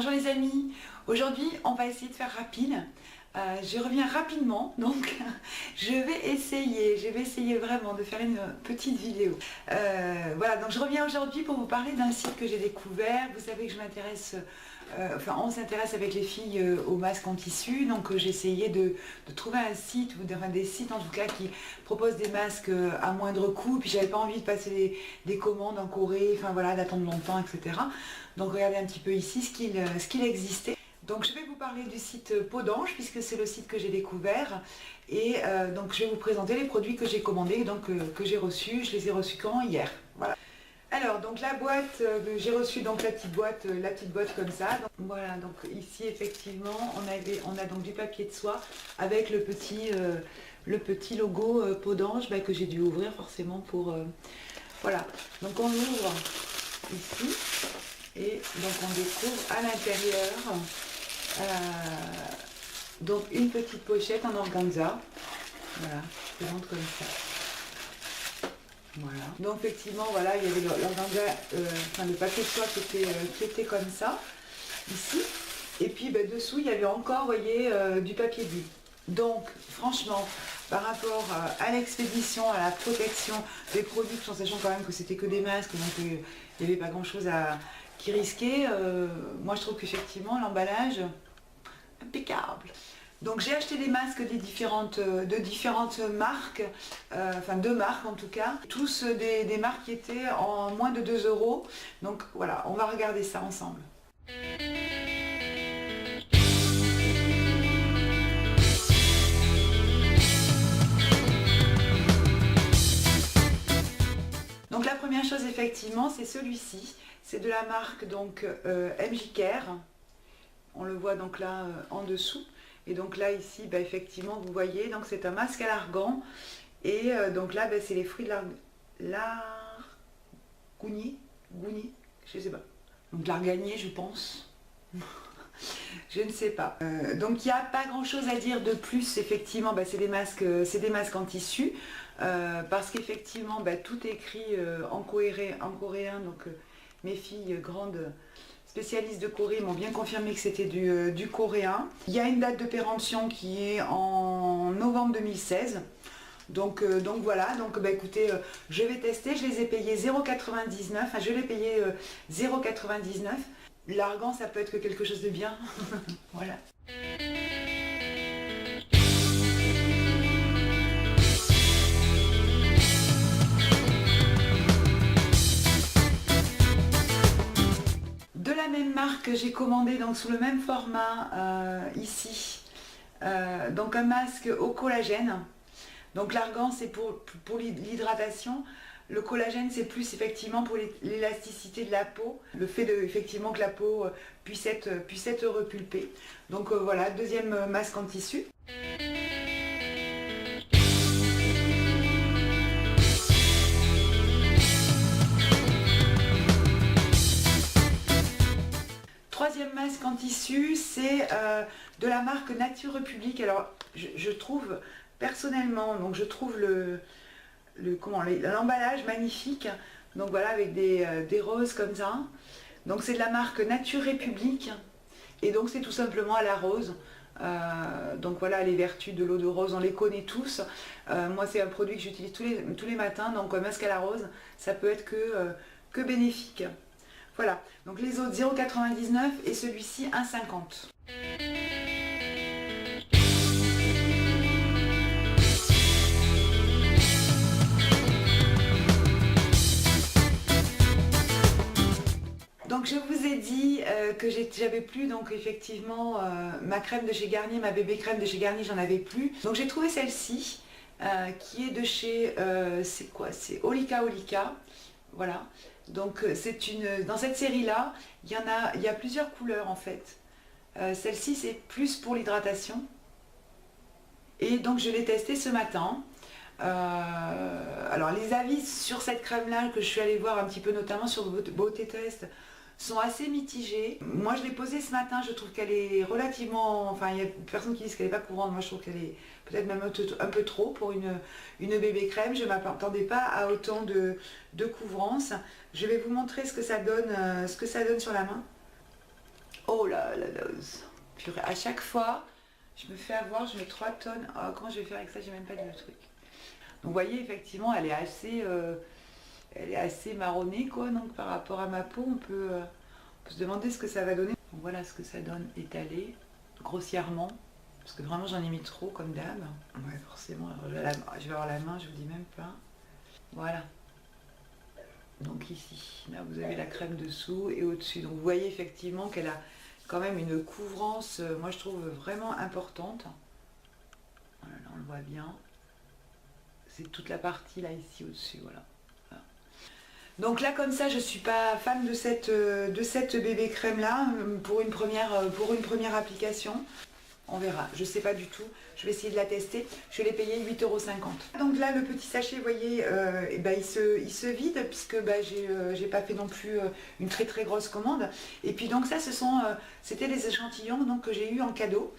Bonjour les amis, aujourd'hui on va essayer de faire rapide. Je reviens rapidement, donc je vais essayer vraiment de faire une petite vidéo. Voilà, donc je reviens aujourd'hui pour vous parler d'un site que j'ai découvert. Vous savez que je m'intéresse, on s'intéresse avec les filles aux masques en tissu, donc j'ai essayé de trouver un site, ou des sites en tout cas, qui proposent des masques à moindre coût, puis j'avais pas envie de passer des commandes en Corée, enfin voilà, d'attendre longtemps, etc. Donc regardez un petit peu ici ce qu'il existait. Donc je vais vous parler du site Peau d'Ange puisque c'est le site que j'ai découvert et donc je vais vous présenter les produits que j'ai commandés, donc que j'ai reçus. Je les ai reçus quand? Hier. Voilà. Alors donc la boîte, j'ai reçu donc la petite boîte comme ça. Donc, voilà, donc ici effectivement on a donc du papier de soie avec le petit logo Peau d'Ange que j'ai dû ouvrir forcément pour voilà. Donc on ouvre ici et donc on découvre à l'intérieur donc une petite pochette en organza. Voilà, je vous montre comme ça. Voilà. Donc effectivement, voilà, il y avait l'organza, le papier de soie qui était comme ça, ici. Et puis dessous, il y avait encore, vous voyez, du papier bulle. Donc franchement, par rapport à l'expédition, à la protection des produits, tout en sachant quand même que c'était que des masques, donc il n'y avait pas grand chose qui risquait, moi je trouve qu'effectivement l'emballage impeccable. Donc j'ai acheté des masques de différentes marques, enfin deux marques en tout cas, tous des marques qui étaient en moins de 2 €. Donc voilà, on va regarder ça ensemble. Donc la première chose effectivement c'est celui-ci, c'est de la marque donc MJ Care. On le voit donc là en dessous. Et donc là ici effectivement vous voyez, donc c'est un masque à l'argan. Et donc là c'est les fruits de l'argousier, je sais pas. Donc l'arganier je pense. Je ne sais pas. Donc il n'y a pas grand chose à dire de plus, effectivement, c'est des masques en tissu, parce qu'effectivement tout est écrit en coréen, donc mes filles grandes spécialistes de Corée m'ont bien confirmé que c'était du coréen. Il y a une date de péremption qui est en novembre 2016. Donc voilà, donc écoutez, je vais tester, je les ai payés 0,99, enfin je l'ai payé 0,99. L'argan ça peut être que quelque chose de bien. Voilà. De la même marque, j'ai commandé donc sous le même format ici, donc un masque au collagène. Donc l'argan c'est pour l'hydratation, le collagène c'est plus effectivement pour l'élasticité de la peau, le fait effectivement que la peau puisse être repulpée. Donc voilà, deuxième masque en tissu. Troisième masque en tissu, c'est de la marque Nature Republic. Alors je trouve personnellement, donc je trouve l'emballage magnifique. Donc voilà, avec des roses comme ça. Donc c'est de la marque Nature Republic. Et donc c'est tout simplement à la rose. Donc voilà, les vertus de l'eau de rose, on les connaît tous. Moi c'est un produit que j'utilise tous les matins. Donc un masque à la rose, ça peut être que bénéfique. Voilà, donc les autres 0,99 et celui-ci 1,50. Donc je vous ai dit que j'avais plus donc effectivement ma crème de chez Garnier, ma bébé crème de chez Garnier, j'en avais plus. Donc j'ai trouvé celle-ci qui est de chez, c'est quoi? C'est Olika. Voilà. Donc dans cette série là, il y a plusieurs couleurs en fait. Celle-ci c'est plus pour l'hydratation. Et donc je l'ai testée ce matin. Alors les avis sur cette crème là que je suis allée voir un petit peu notamment sur Beauté Test sont assez mitigés. Moi je l'ai posée ce matin, je trouve qu'elle est relativement, enfin il y a personne qui disent qu'elle n'est pas couvrante, moi je trouve qu'elle est peut-être même un peu trop pour une bébé crème. Je ne m'attendais pas à autant de couvrance. Je vais vous montrer ce que ça donne sur la main. Oh là, la dose. Purée, à chaque fois, je me fais avoir, je mets 3 tonnes. Oh, comment je vais faire avec ça? J'ai même pas de truc. Donc vous voyez, effectivement, elle est assez marronnée, quoi. Donc par rapport à ma peau, on peut se demander ce que ça va donner. Donc, voilà ce que ça donne étalé, grossièrement. Parce que vraiment, j'en ai mis trop, comme d'hab. Ouais, forcément. Alors, je vais avoir la main, je vous dis même pas. Voilà. Donc ici, là vous avez la crème dessous et au-dessus. Donc vous voyez effectivement qu'elle a quand même une couvrance, moi je trouve vraiment importante. Voilà, là on le voit bien. C'est toute la partie là ici au-dessus, voilà. Voilà. Donc là comme ça, je suis pas fan de cette bébé crème là pour une première application. On verra, je sais pas du tout, je vais essayer de la tester, je l'ai payé 8,50 €. Donc là le petit sachet, vous voyez, il se vide puisque j'ai pas fait non plus une très grosse commande. Et puis donc ça c'était des échantillons donc, que j'ai eu en cadeau.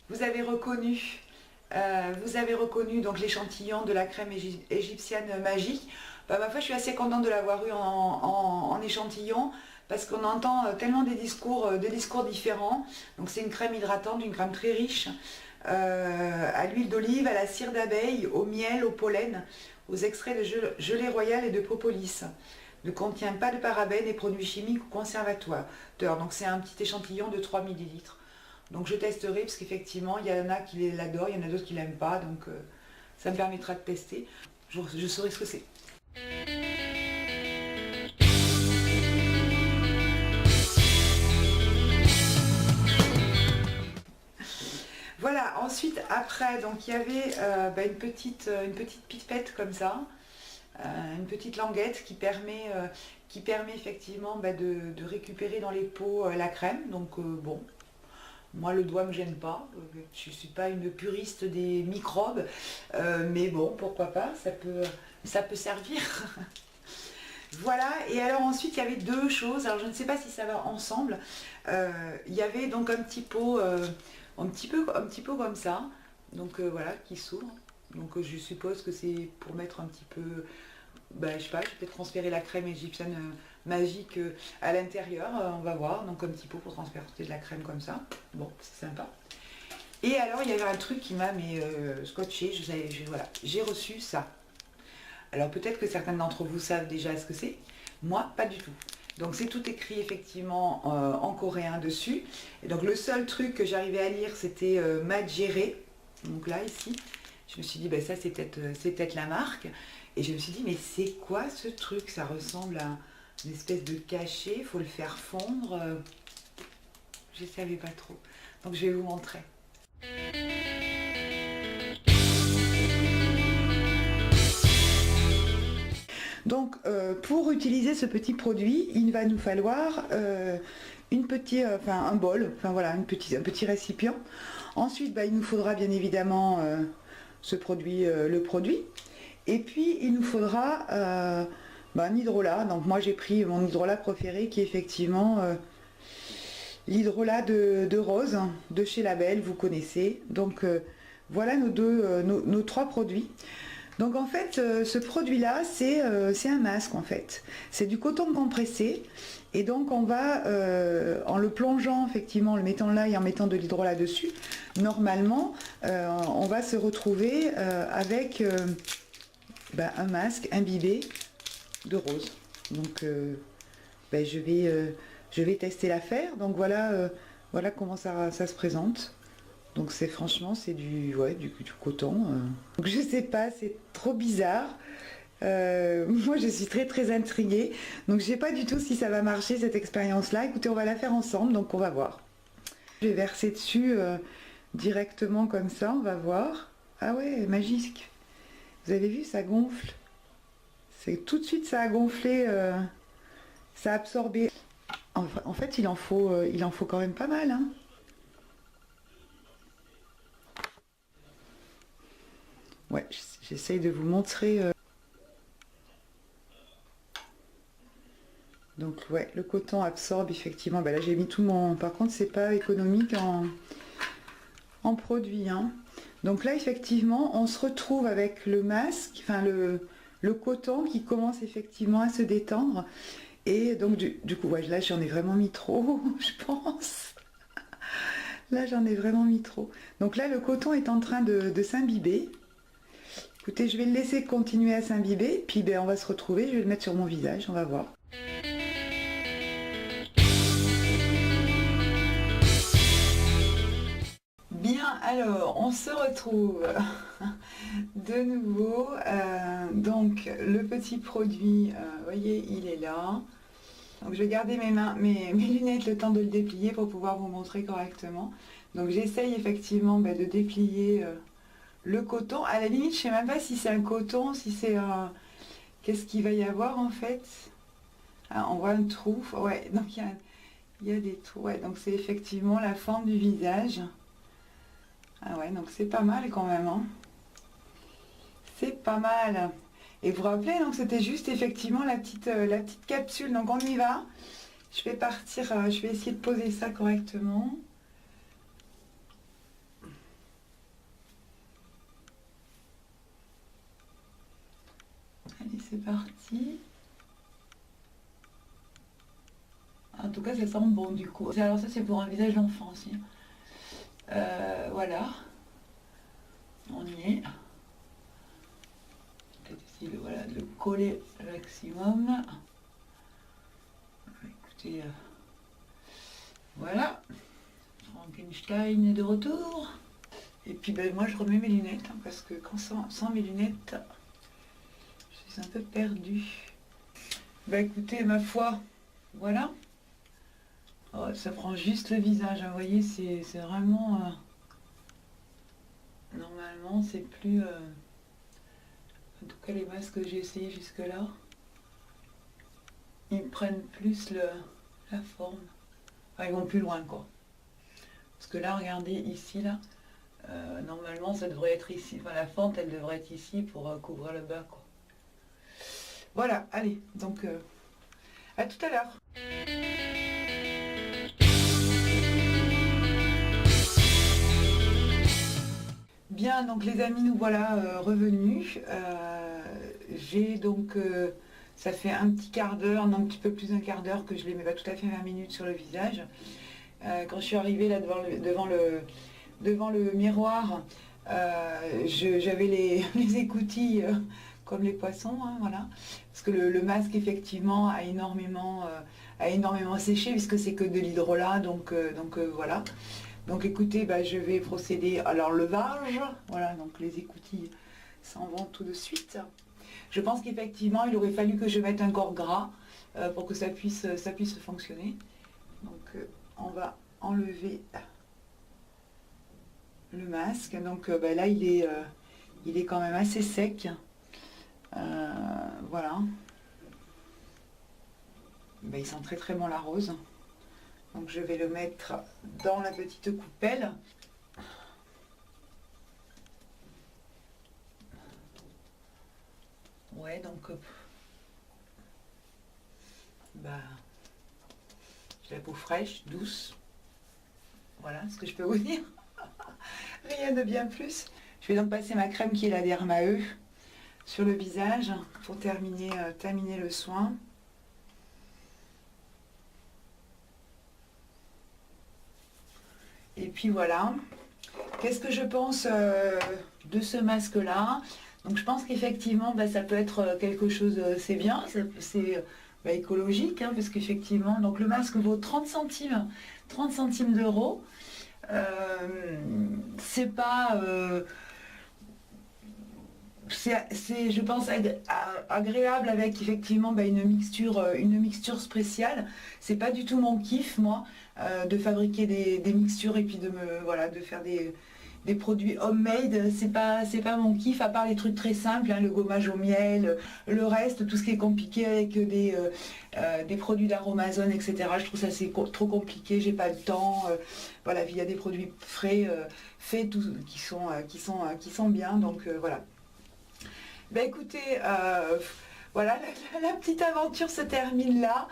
Vous avez reconnu donc l'échantillon de la crème égyptienne magique. Bah, ma foi, je suis assez contente de l'avoir eu en échantillon parce qu'on entend tellement des discours différents. Donc c'est une crème hydratante, une crème très riche à l'huile d'olive, à la cire d'abeille, au miel, au pollen, aux extraits de gelée royale et de propolis. Ne contient pas de parabènes et produits chimiques ou conservateurs. Donc c'est un petit échantillon de 3 ml. Donc je testerai parce qu'effectivement il y en a qui l'adorent, il y en a d'autres qui l'aiment pas, donc ça me permettra de tester. Je saurai ce que c'est. Voilà, ensuite après donc il y avait une petite pipette comme ça, une petite languette qui permet effectivement de récupérer dans les pots la crème. Donc bon. Moi, le doigt ne me gêne pas, je ne suis pas une puriste des microbes, mais bon, pourquoi pas, ça peut servir. Voilà, et alors ensuite, il y avait deux choses, alors je ne sais pas si ça va ensemble. Il y avait donc un petit pot, un petit peu comme ça, donc voilà, qui s'ouvre. Donc je suppose que c'est pour mettre un petit peu, je sais pas, je vais peut-être transférer la crème égyptienne magique à l'intérieur, on va voir, donc un petit pot pour transporter de la crème comme ça, bon c'est sympa. Et alors il y avait un truc qui m'a scotché, voilà, j'ai reçu ça. Alors peut-être que certains d'entre vous savent déjà ce que c'est, moi pas du tout. Donc c'est tout écrit effectivement en coréen dessus, et donc le seul truc que j'arrivais à lire c'était Majere, donc là ici, je me suis dit ça c'est peut-être la marque, et je me suis dit mais c'est quoi ce truc, ça ressemble à une espèce de cachet, il faut le faire fondre. Je ne savais pas trop. Donc je vais vous montrer. Donc pour utiliser ce petit produit, il va nous falloir un bol, voilà, un petit récipient. Ensuite, il nous faudra bien évidemment le produit. Et puis il nous faudra un hydrolat. Donc moi j'ai pris mon hydrolat préféré qui est effectivement l'hydrolat de rose de chez Label, vous connaissez. Donc voilà nos trois produits. Donc en fait ce produit là c'est un masque en fait. C'est du coton compressé et donc on va en le plongeant effectivement, en le mettant là et en mettant de l'hydrolat dessus, normalement on va se retrouver avec un masque imbibé de rose. Donc je vais tester l'affaire. Donc voilà comment ça se présente. Donc franchement c'est du coton. Donc je sais pas, c'est trop bizarre. Moi je suis très intriguée. Donc je sais pas du tout si ça va marcher cette expérience là. Écoutez, on va la faire ensemble, donc on va voir. Je vais verser dessus directement comme ça, on va voir. Ah ouais, magique. Vous avez vu, ça gonfle. C'est tout de suite ça a gonflé, ça a absorbé. En fait il en faut quand même pas mal, hein. Ouais, j'essaye de vous montrer. Donc ouais, le coton absorbe effectivement. Là j'ai mis tout mon. Par contre c'est pas économique en produit, hein. Donc là effectivement on se retrouve avec le masque, le coton qui commence effectivement à se détendre. Et donc du coup, ouais, là j'en ai vraiment mis trop, je pense. Là j'en ai vraiment mis trop. Donc là le coton est en train de s'imbiber. Écoutez, je vais le laisser continuer à s'imbiber, puis ben, on va se retrouver, je vais le mettre sur mon visage, on va voir. Bien, alors on se retrouve de nouveau. Donc le petit produit, vous voyez, il est là. Donc je vais garder mes lunettes le temps de le déplier pour pouvoir vous montrer correctement. Donc j'essaye effectivement de déplier le coton. À la limite, je ne sais même pas si c'est un coton, si c'est un... Qu'est-ce qu'il va y avoir en fait? Ah, on voit un trou. Ouais, donc il y a des trous. Ouais, donc c'est effectivement la forme du visage. Ah ouais, donc c'est pas mal quand même. Hein. C'est pas mal. Et vous vous rappelez, donc c'était juste effectivement la petite capsule. Donc on y va. Je vais partir, je vais essayer de poser ça correctement. Allez, c'est parti. En tout cas, ça sent bon du coup. Alors ça, c'est pour un visage d'enfant aussi. Voilà. On y est. Peut-être essayer voilà, de le coller au maximum. Écoutez, voilà. Frankenstein est de retour. Et puis ben, moi, je remets mes lunettes, hein, parce que sans mes lunettes, je suis un peu perdue. Ben écoutez, ma foi, voilà. Oh, ça prend juste le visage, hein, vous voyez, c'est vraiment... normalement, c'est plus... en tout cas, les masques que j'ai essayé jusque-là, ils prennent plus la forme. Enfin, ils vont plus loin, quoi. Parce que là, regardez, ici, là, normalement, ça devrait être ici. Enfin, la fente, elle devrait être ici pour couvrir le bas, quoi. Voilà, allez, donc, à tout à l'heure. Bien, donc les amis, nous voilà revenus. J'ai donc, ça fait un petit quart d'heure, un petit peu plus d'un quart d'heure que je les mets pas tout à fait 20 minutes sur le visage. Quand je suis arrivée là devant le miroir, j'avais les écoutilles comme les poissons, hein, voilà. Parce que le masque effectivement a énormément séché puisque c'est que de l'hydrolat, donc voilà. Donc écoutez, je vais procéder à leur levage. Voilà, donc les écoutilles s'en vont tout de suite. Je pense qu'effectivement, il aurait fallu que je mette un corps gras pour que ça puisse fonctionner. Donc on va enlever le masque. Donc là, il est quand même assez sec. Voilà. Il sent très très bon la rose. Donc je vais le mettre dans la petite coupelle. Ouais, donc j'ai la peau fraîche, douce. Voilà ce que je peux vous dire. Rien de bien plus. Je vais donc passer ma crème qui est la Derma-E sur le visage pour terminer le soin. Et puis voilà. Qu'est-ce que je pense de ce masque-là? Donc je pense qu'effectivement, ça peut être quelque chose, c'est bien, c'est écologique, hein, parce qu'effectivement, donc le masque vaut 30 centimes d'euros. C'est pas... c'est, je pense, agréable avec effectivement une mixture spéciale. C'est pas du tout mon kiff, moi, de fabriquer des mixtures et puis de faire des produits homemade. C'est pas mon kiff, à part les trucs très simples, hein, le gommage au miel, le reste, tout ce qui est compliqué avec des produits d'Aromazone, etc. Je trouve ça c'est trop compliqué, j'ai pas le temps. Voilà, il y a des produits frais, faits, qui sont bien, donc voilà. Écoutez, voilà, la petite aventure se termine là.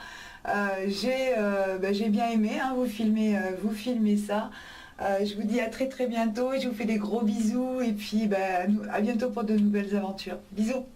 J'ai bien aimé, hein, vous filmez ça. Je vous dis à très très bientôt et je vous fais des gros bisous et puis à bientôt pour de nouvelles aventures. Bisous.